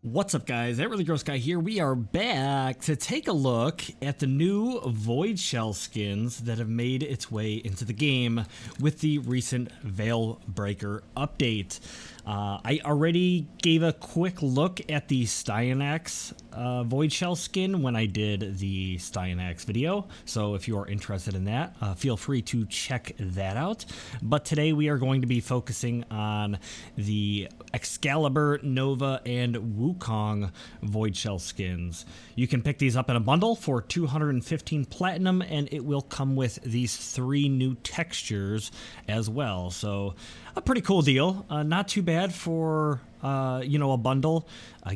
What's up, guys? That Really Gross Guy here. We are back to take a look at the new Voidshell skins that have made its way into the game with the recent Veil Breaker update. I already gave a quick look at the Styanax Voidshell skin when I did the Styanax video, so if you are interested in that, feel free to check that out. But today we are going to be focusing on the Excalibur, Nova, and Wukong Voidshell skins. You can pick these up in a bundle for 215 platinum, and it will come with these 3 new textures as well. So a pretty cool deal. Not too bad for a bundle.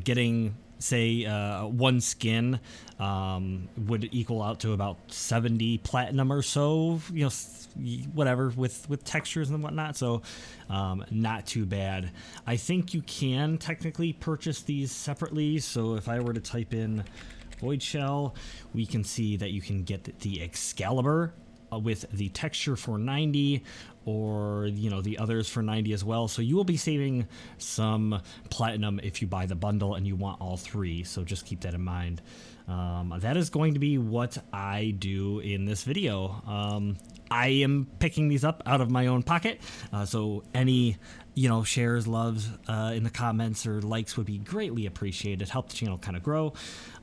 Getting say one skin would equal out to about 70 platinum or so, whatever, with textures and whatnot. So not too bad. I think you can technically purchase these separately. So if I were to type in Voidshell, we can see that you can get the Excalibur with the texture for 90, or the others for 90 as well. So you will be saving some platinum if you buy the bundle and you want all 3, so just keep that in mind. That is going to be what I do in this video. I am picking these up out of my own pocket, so any shares, loves in the comments or likes would be greatly appreciated. Help the channel kind of grow.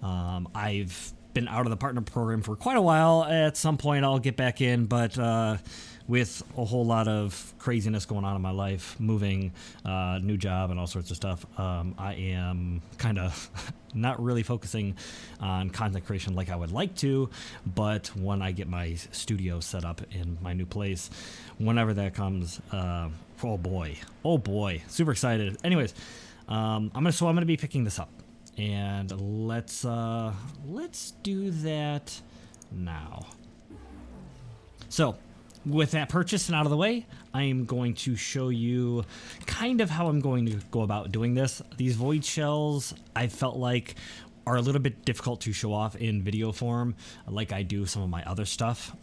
I've been out of the partner program for quite a while. At some point I'll get back in, but with a whole lot of craziness going on in my life, moving, new job and all sorts of stuff, I am kind of not really focusing on content creation like I would like to. But when I get my studio set up in my new place, whenever that comes, oh boy, super excited. Anyways, I'm gonna be picking this up, and let's do that now. So with that purchase and out of the way, I am going to show you kind of how I'm going to go about doing this. These void shells, I felt like, are a little bit difficult to show off in video form like I do some of my other stuff,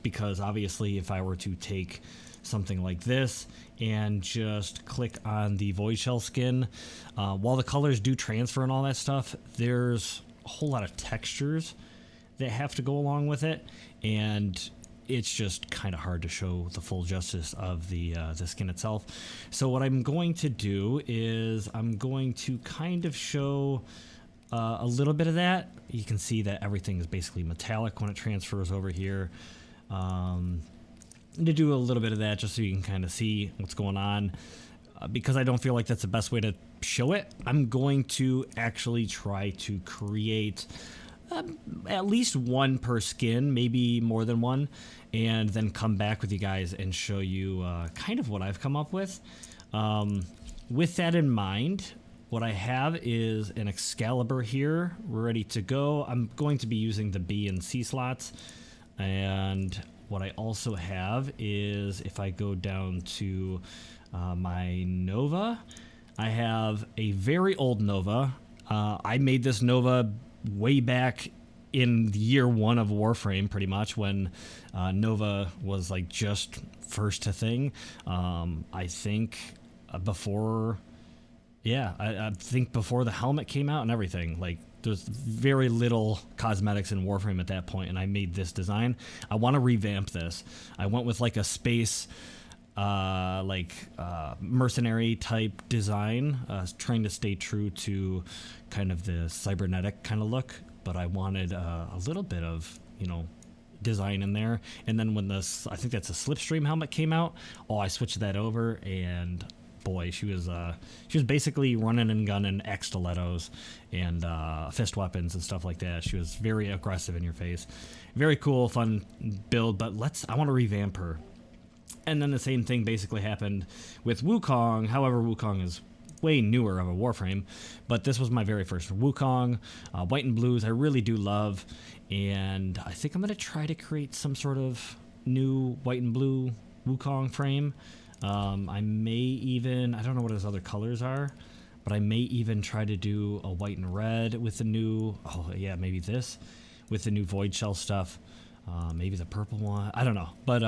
because obviously if I were to take something like this and just click on the Voidshell skin, while the colors do transfer and all that stuff, there's a whole lot of textures that have to go along with it, and it's just kind of hard to show the full justice of the skin itself. So what I'm going to do is I'm going to kind of show a little bit of that. You can see that everything is basically metallic when it transfers over here. To do a little bit of that just so you can kind of see what's going on, because I don't feel like that's the best way to show it. I'm going to actually try to create at least one per skin, maybe more than one, and then come back with you guys and show you kind of what I've come up with. With that in mind, what I have is an Excalibur here ready to go. I'm going to be using the B and C slots, and what I also have is, if I go down to my Nova, I have a very old Nova. I made this Nova way back in year 1 of Warframe, pretty much, when Nova was like just first to thing. I think before, I think before the helmet came out and everything. Like, there's very little cosmetics in Warframe at that point, and I made this design. I want to revamp this. I went with like a space, mercenary type design, trying to stay true to kind of the cybernetic kind of look, but I wanted a little bit of, design in there. And then when this, I think that's a Slipstream helmet, came out, I switched that over, and boy, she was basically running and gunning stilettos and fist weapons and stuff like that. She was very aggressive in your face. Very cool, fun build, but I want to revamp her. And then the same thing basically happened with Wukong. However, Wukong is way newer of a Warframe, but this was my very first Wukong. White and blues I really do love, and I think I'm going to try to create some sort of new white and blue Wukong frame. I may even, I don't know what his other colors are, but I may even try to do a white and red with the new, maybe this, with the new Voidshell stuff. Maybe the purple one, I don't know, but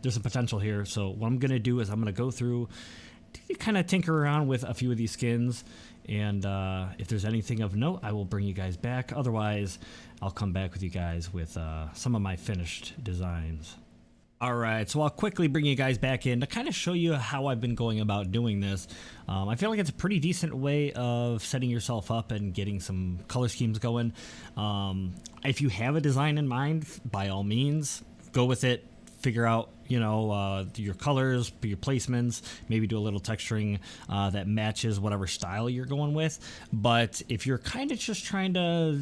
there's some potential here. So what I'm going to do is I'm going to go through, kind of tinker around with a few of these skins And if there's anything of note, I will bring you guys back. Otherwise, I'll come back with you guys with some of my finished designs. All right, so I'll quickly bring you guys back in to kind of show you how I've been going about doing this. I feel like it's a pretty decent way of setting yourself up and getting some color schemes going. If you have a design in mind, by all means, go with it. Figure out, your colors, your placements, maybe do a little texturing that matches whatever style you're going with. But if you're kind of just trying to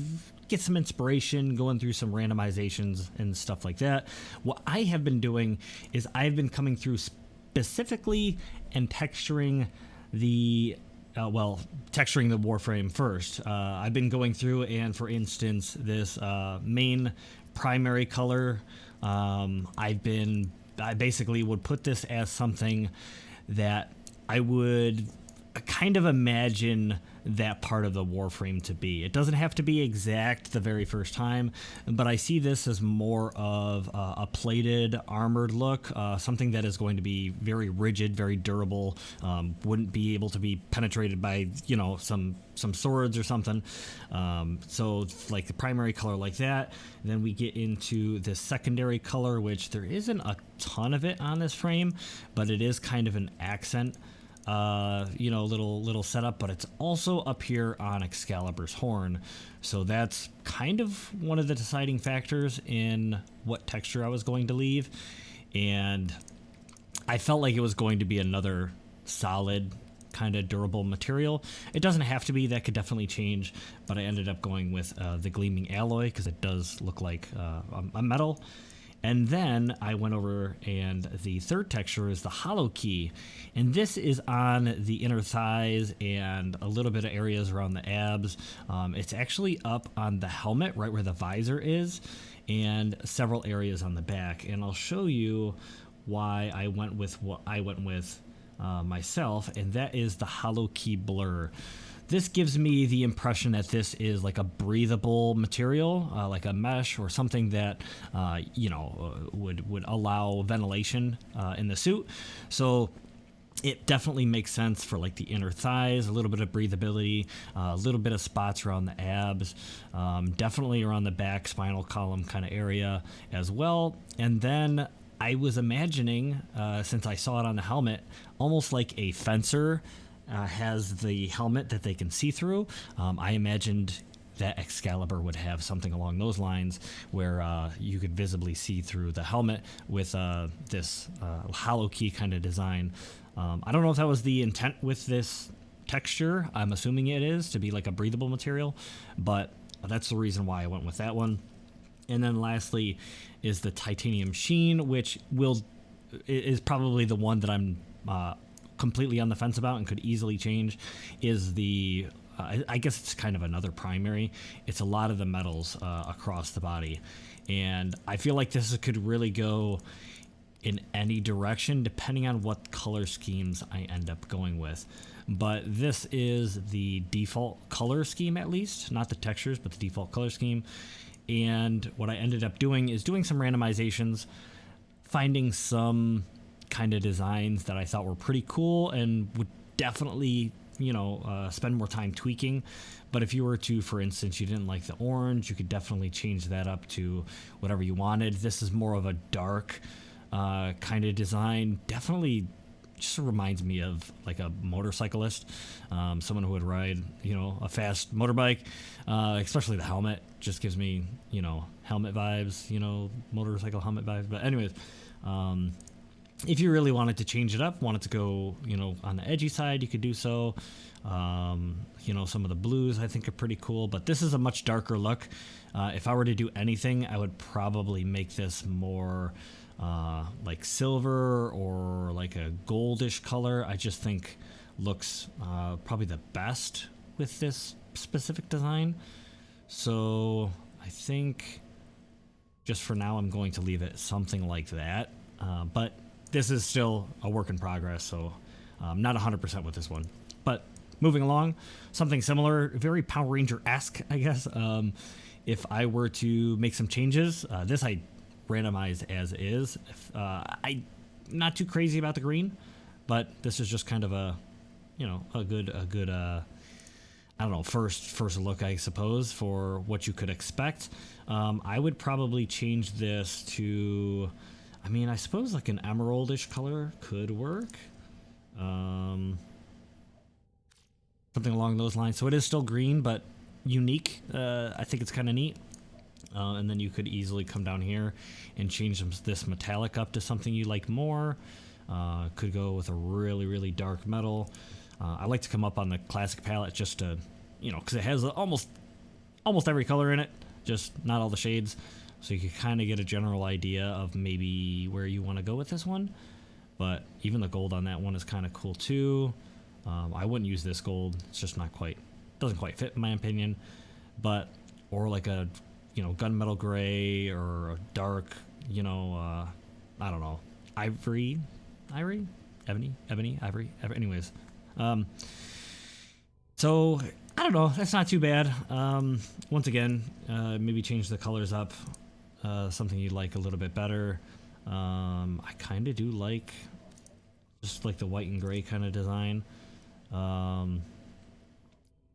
get some inspiration, going through some randomizations and stuff like that, what I have been doing is I've been coming through specifically and texturing the texturing the Warframe first. I've been going through, and for instance, this main primary color, I basically would put this as something that I would kind of imagine that part of the Warframe to be. It doesn't have to be exact the very first time, but I see this as more of a plated, armored look, something that is going to be very rigid, very durable, wouldn't be able to be penetrated by, some swords or something. So like the primary color like that. Then we get into the secondary color, which there isn't a ton of it on this frame, but it is kind of an accent little setup, but it's also up here on Excalibur's horn. So that's kind of one of the deciding factors in what texture I was going to leave. And I felt like it was going to be another solid kind of durable material. It doesn't have to be, that could definitely change, but I ended up going with the gleaming alloy because it does look like a metal. And then I went over, and the third texture is the hollow key. And this is on the inner thighs and a little bit of areas around the abs. It's actually up on the helmet, right where the visor is, and several areas on the back. And I'll show you why I went with what I went with myself, and that is the hollow key blur. This gives me the impression that this is like a breathable material, like a mesh or something that, would allow ventilation in the suit. So it definitely makes sense for like the inner thighs, a little bit of breathability, a little bit of spots around the abs, definitely around the back spinal column kind of area as well. And then I was imagining, since I saw it on the helmet, almost like a fencer has the helmet that they can see through. I imagined that Excalibur would have something along those lines where you could visibly see through the helmet with this hollow key kind of design. I don't know if that was the intent with this texture. I'm assuming it is, to be like a breathable material, but that's the reason why I went with that one. And then lastly is the titanium sheen, which is probably the one that I'm completely on the fence about and could easily change. Is the I guess it's kind of another primary. It's a lot of the metals across the body, and I feel like this could really go in any direction depending on what color schemes I end up going with. But this is the default color scheme, at least, not the textures, but the default color scheme. And what I ended up doing is doing some randomizations, finding some kind of designs that I thought were pretty cool and would definitely, spend more time tweaking. But if you were to, for instance, you didn't like the orange, you could definitely change that up to whatever you wanted. This is more of a dark kind of design. Definitely just reminds me of like a motorcyclist, someone who would ride, a fast motorbike, especially the helmet just gives me, helmet vibes, motorcycle helmet vibes. But anyways, if you really wanted to change it up, wanted to go, on the edgy side, you could do so. Some of the blues I think are pretty cool, but this is a much darker look. If I were to do anything, I would probably make this more like silver or like a goldish color. I just think looks probably the best with this specific design. So I think just for now, I'm going to leave it something like that. But this is still a work in progress, so I'm not 100% with this one. But moving along, something similar, very Power Ranger-esque, I guess. If I were to make some changes, this I randomized as is. I'm not too crazy about the green, but this is just kind of a good I don't know, first look, I suppose, for what you could expect. I would probably change this to, I mean, I suppose like an emeraldish color could work. Something along those lines. So it is still green, but unique. I think it's kind of neat. And then you could easily come down here and change this metallic up to something you like more. Could go with a really, really dark metal. I like to come up on the classic palette just to, you know, because it has almost every color in it, just not all the shades. So you can kind of get a general idea of maybe where you want to go with this one. But even the gold on that one is kind of cool too. I wouldn't use this gold. It's just not quite, doesn't quite fit in my opinion. But, or like a, you know, gunmetal gray or a dark, you know, I don't know, ivory, ebony, ivory. Anyways, so I don't know. That's not too bad. Once again, maybe change the colors up. Something you like a little bit better. I kind of do like just like the white and gray kind of design.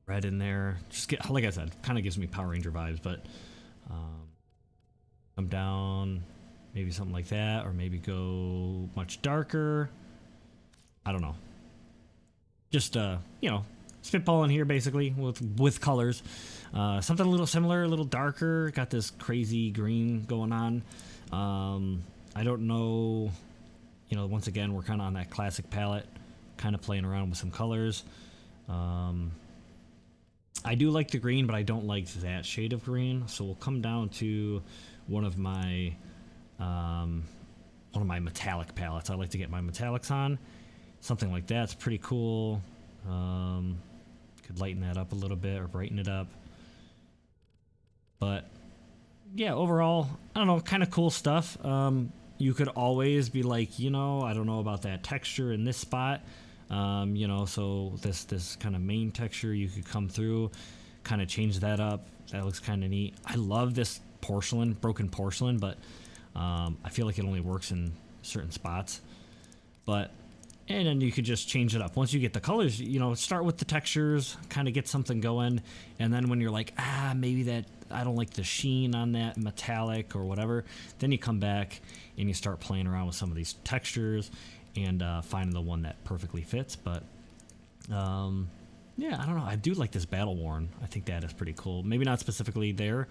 Red in there. Just get, like I said, kind of gives me Power Ranger vibes, but come down, maybe something like that, or maybe go much darker. I don't know. Just you know, spitballing here basically with colors. Something a little similar, a little darker. Got this crazy green going on. I don't know. You know, once again, we're kind of on that classic palette, kind of playing around with some colors. I do like the green, but I don't like that shade of green. So we'll come down to one of my metallic palettes. I like to get my metallics on. Something like that's pretty cool. Could lighten that up a little bit or brighten it up. But yeah, overall, I don't know, kind of cool stuff. You could always be like, you know, I don't know about that texture in this spot. You know, so this kind of main texture, you could come through, kind of change that up. That looks kind of neat. I love this porcelain, broken porcelain, but I feel like it only works in certain spots. But, and then you could just change it up. Once you get the colors, you know, start with the textures, kind of get something going. And then when you're like, maybe that, I don't like the sheen on that metallic or whatever, then you come back and you start playing around with some of these textures and finding the one that perfectly fits. But yeah, I don't know. I do like this battle worn. I think that is pretty cool. Maybe not specifically there,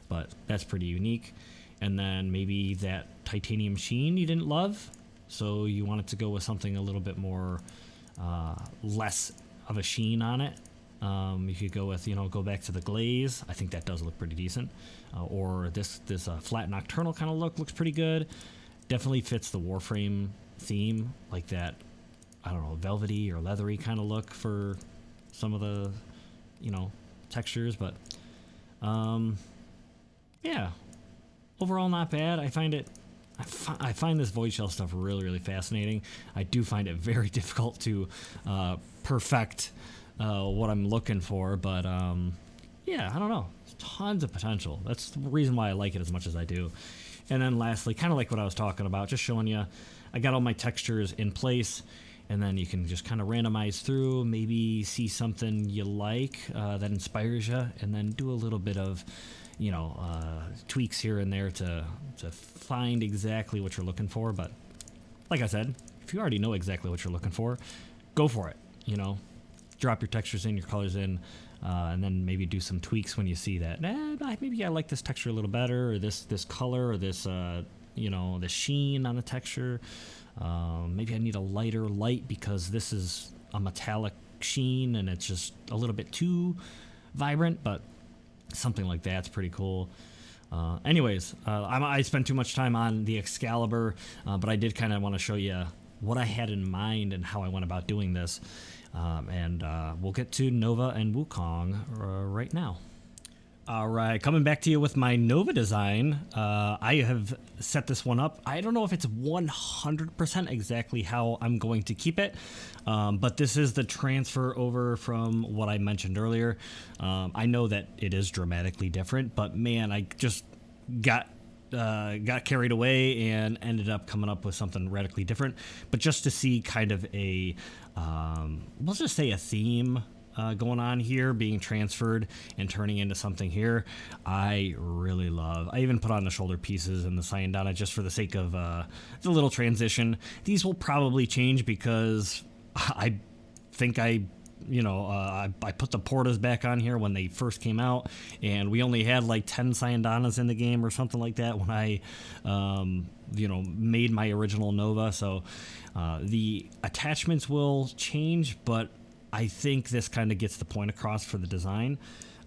but that's pretty unique. And then maybe that titanium sheen you didn't love, so you wanted to go with something a little bit more less of a sheen on it. You could go with, you know, go back to the glaze. I think that does look pretty decent. Or this flat nocturnal kind of look looks pretty good. Definitely fits the Warframe theme, like that, I don't know, velvety or leathery kind of look for some of the, you know, textures. But yeah, overall not bad. I find this Voidshell stuff really, really fascinating. I do find it very difficult to perfect what I'm looking for, but yeah, I don't know. Tons of potential. That's the reason why I like it as much as I do. And then lastly, kind of like what I was talking about, just showing you, I got all my textures in place, and then you can just kind of randomize through, maybe see something you like that inspires you, and then do a little bit of, you know, tweaks here and there to find exactly what you're looking for. But like I said, if you already know exactly what you're looking for, go for it. You know, drop your textures in, your colors in, and then maybe do some tweaks when you see that. Maybe I like this texture a little better, or this color, or this you know, the sheen on the texture. Maybe I need a lighter light because this is a metallic sheen and it's just a little bit too vibrant, but something like that's pretty cool. Anyways, I spent too much time on the Excalibur, but I did kind of want to show you what I had in mind and how I went about doing this. And we'll get to Nova and Wukong right now. All right, coming back to you with my Nova design. I have set this one up. I don't know if it's 100% exactly how I'm going to keep it, but this is the transfer over from what I mentioned earlier. I know that it is dramatically different, but man, I just got carried away and ended up coming up with something radically different. But just to see kind of a, we'll just say a theme going on here, being transferred and turning into something here, I really love. I even put on the shoulder pieces and the Syandana just for the sake of the little transition. These will probably change because I think I put the Portas back on here when they first came out, and we only had like 10 Syandanas in the game or something like that when I made my original Nova. So the attachments will change, but I think this kind of gets the point across for the design.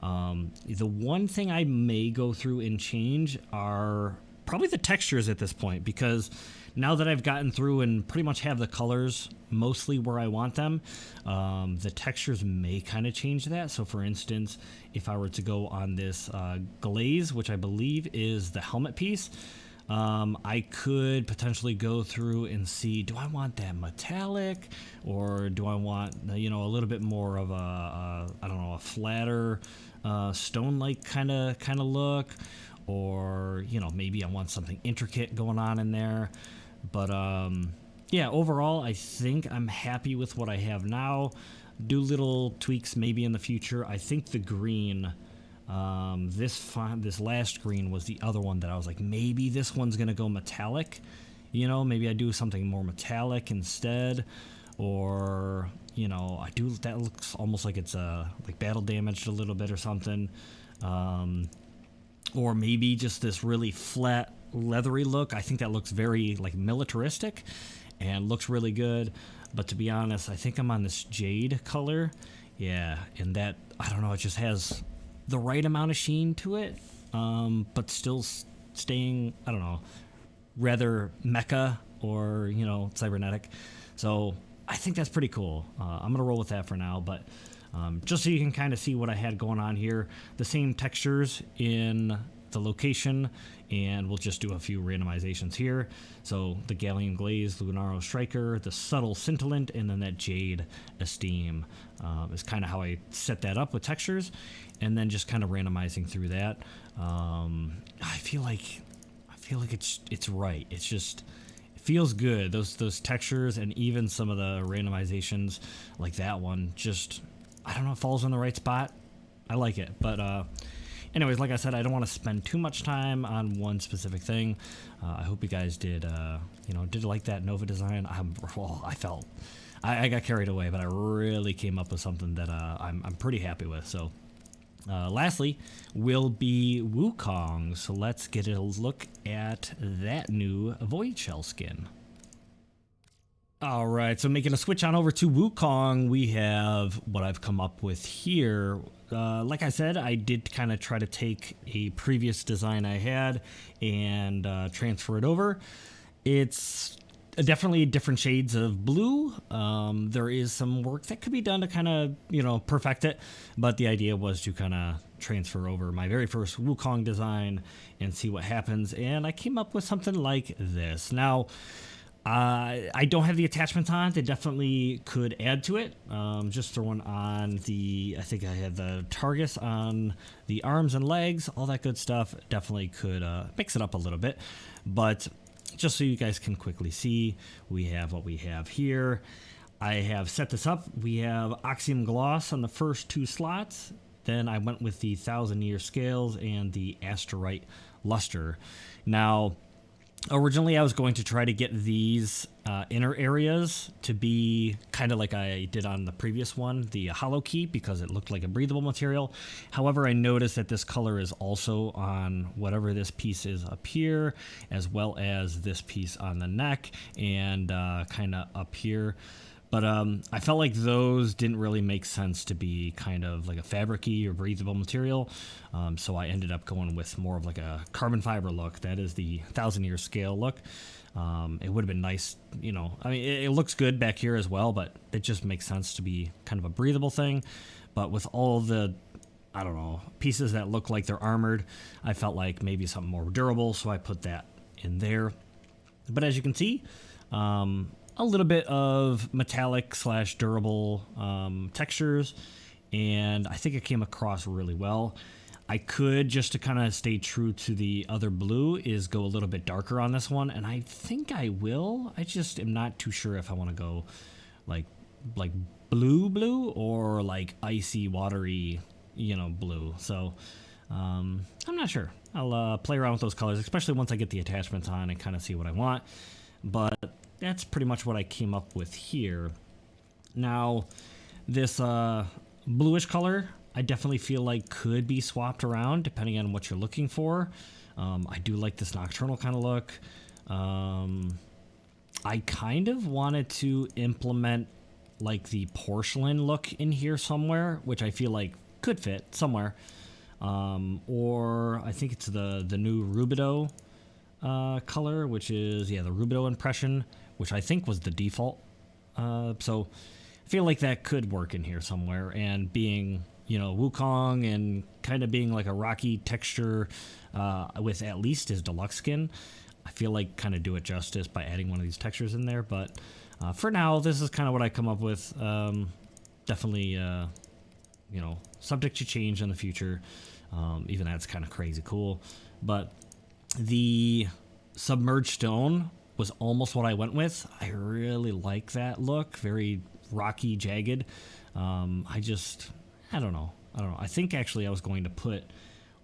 The one thing I may go through and change are probably the textures at this point, because now that I've gotten through and pretty much have the colors mostly where I want them, the textures may kind of change that. So for instance, if I were to go on this glaze, which I believe is the helmet piece, I could potentially go through and see, do I want that metallic, or do I want, a little bit more of a flatter, stone-like kind of look, or, maybe I want something intricate going on in there. But, yeah, overall, I think I'm happy with what I have now. Do little tweaks maybe in the future. I think the green... this last green was the other one that I was like, maybe this one's gonna go metallic, maybe I do something more metallic instead, or I do that looks almost like it's like battle damaged a little bit or something, or maybe just this really flat leathery look. I think that looks very like militaristic and looks really good. But to be honest, I think I'm on this jade color, yeah, and that, I don't know, it just has the right amount of sheen to it, but still staying, I don't know, rather mecha or, cybernetic. So I think that's pretty cool. I'm going to roll with that for now, but just so you can kind of see what I had going on here, the same textures in the location, and we'll just do a few randomizations here. So the Galleon Glaze, Lunaro Striker, the Subtle Scintillant, and then that Jade Esteem is kind of how I set that up with textures, and then just kind of randomizing through that. I feel like it's right. It's just, it feels good. Those textures and even some of the randomizations like that one, just, I don't know, it falls in the right spot. I like it, but anyways, like I said, I don't want to spend too much time on one specific thing. I hope you guys did like that Nova design. I got carried away, but I really came up with something that I'm pretty happy with. So, lastly, will be Wukong. So let's get a look at that new Voidshell skin. All right, so making a switch on over to Wukong, we have what I've come up with here. Like I said, I did kind of try to take a previous design I had and transfer it over. It's definitely different shades of blue. There is some work that could be done to kind of, perfect it, but the idea was to kind of transfer over my very first Wukong design and see what happens, and I came up with something like this. Now, I don't have the attachments on. They definitely could add to it. Just throwing on I think I had the Targus on the arms and legs, all that good stuff. Definitely could mix it up a little bit. But just so you guys can quickly see, we have what we have here. I have set this up. We have Oxium Gloss on the first two slots. Then I went with the 1,000-year scales and the Asterite Luster. Now, originally, I was going to try to get these inner areas to be kind of like I did on the previous one, the Hollow Key, because it looked like a breathable material. However, I noticed that this color is also on whatever this piece is up here, as well as this piece on the neck and kind of up here. But I felt like those didn't really make sense to be kind of like a fabric-y or breathable material. So I ended up going with more of like a carbon fiber look. That is the 1,000-year scale look. It would have been nice, it looks good back here as well, but it just makes sense to be kind of a breathable thing. But with all the, pieces that look like they're armored, I felt like maybe something more durable, so I put that in there. But as you can see, a little bit of metallic / durable textures, and I think it came across really well. I could, just to kind of stay true to the other blue, is go a little bit darker on this one, and I think I will. I just am not too sure if I want to go like blue or like icy watery, you know, blue. So I'm not sure. I'll play around with those colors, especially once I get the attachments on and kind of see what I want. But that's pretty much what I came up with here. Now, this bluish color, I definitely feel like could be swapped around depending on what you're looking for. I do like this nocturnal kind of look. I kind of wanted to implement like the porcelain look in here somewhere, which I feel like could fit somewhere. Or I think it's the new Rubido color, which is, yeah, the Rubido impression, which I think was the default. So I feel like that could work in here somewhere, and being, you know, Wukong and kind of being like a rocky texture with at least his deluxe skin, I feel like kind of do it justice by adding one of these textures in there. But for now, this is kind of what I come up with. Definitely, you know, subject to change in the future. Even that's kind of crazy cool. But the submerged stone was almost what I went with. I really like that look. Very rocky, jagged. I don't know. I think actually I was going to put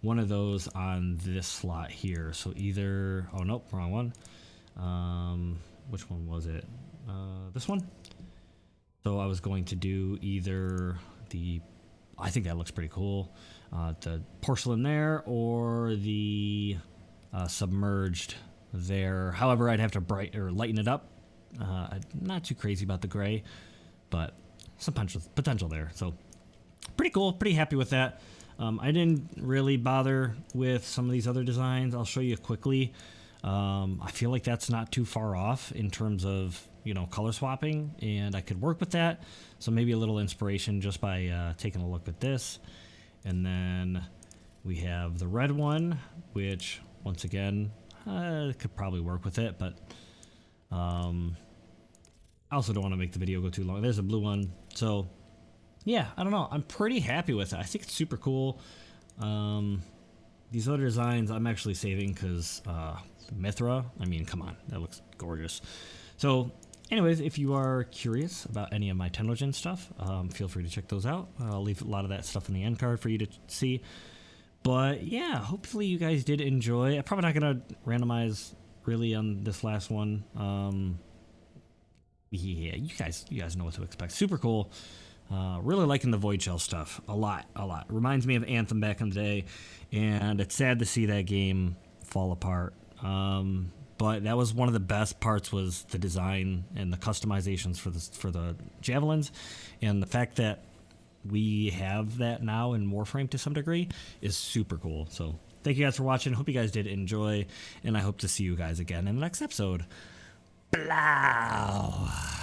one of those on this slot here. So either, oh nope, wrong one. Which one was it? This one? So I was going to do either I think that looks pretty cool. The porcelain there, or the submerged there. However, I'd have to lighten it up. I'm not too crazy about the gray, but some potential there. So pretty cool. Pretty happy with that. I didn't really bother with some of these other designs. I'll show you quickly. I feel like that's not too far off in terms of, you know, color swapping, and I could work with that. So maybe a little inspiration just by taking a look at this. And then we have the red one, which once again, could probably work with it, but I also don't want to make the video go too long. There's a blue one. So yeah, I don't know. I'm pretty happy with it. I think it's super cool. These other designs I'm actually saving because Mithra, I mean, come on, that looks gorgeous. So anyways, if you are curious about any of my Tennogen stuff, feel free to check those out. I'll leave a lot of that stuff in the end card for you to see. But yeah, hopefully you guys did enjoy. I'm probably not going to randomize really on this last one. Yeah, you guys know what to expect. Super cool. Really liking the Voidshell stuff a lot. Reminds me of Anthem back in the day, and it's sad to see that game fall apart. But that was one of the best parts, was the design and the customizations for the javelins, and the fact that we have that now in Warframe to some degree is super cool. So thank you guys for watching. Hope you guys did enjoy, and I hope to see you guys again in the next episode. Blah.